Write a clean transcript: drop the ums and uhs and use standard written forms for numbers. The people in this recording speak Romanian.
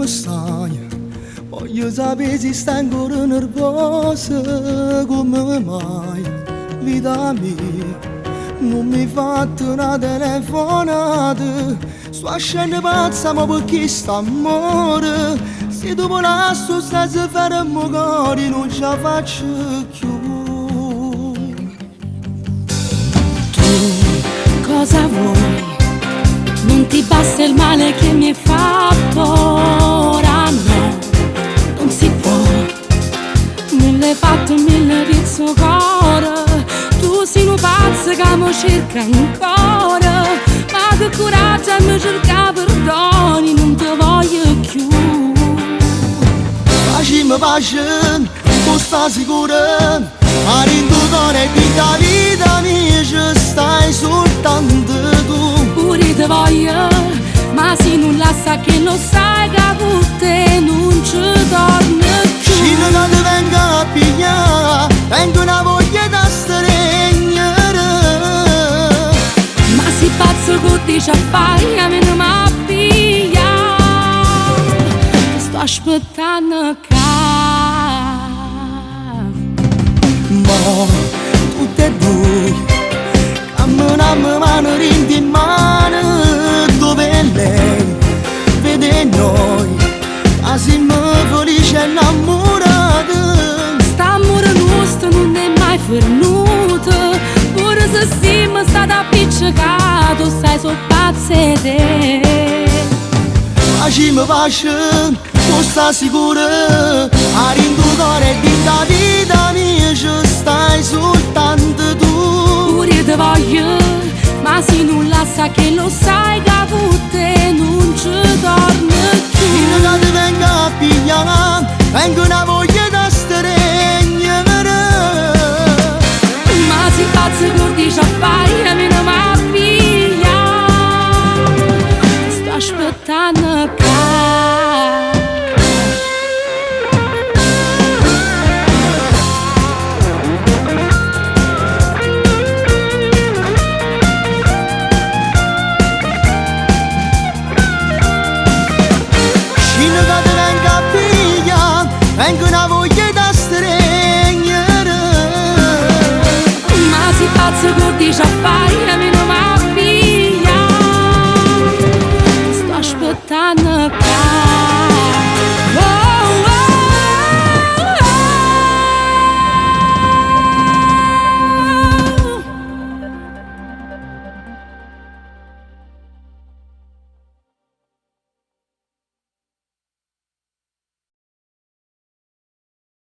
come stai? Voglio sapere se stai ancora nervosa, come mai, vita mia, non mi fate una telefonata. Sto scendendo pazza ma perché sta amore, se dopo l'asso stai a fare il mio cuore non ce la faccio più. Tu cosa vuoi? Non ti basta il male che mi hai fatto? Ora no, non si può. Mille fatto, mille di suo cuore. Tu sei un pazzo che mi cerca ancora. Ma che coraggio a me cerca perdoni, non ti voglio più. Facciamo pace, tu stai sicura? A rindutare vita mia ci stai soltanto tu. Pure te voglio, ma se non la sa che lo sai che con te non ci torna più. Se non ti vengo a pigliare, vengo una voglia da stregnere. Ma si pazzo con te ci appari, a me non mi piglia. Ti sto aspettando qua. Ma tutte e due camminammo mano in mano, dove lei vede noi, ma siamo felici e innamorati. St'amore nostro non è mai fermato, pure se siamo stati appiccicati, sai so pazze te. Facciamo pace, tu stai sicura? A rindutare vita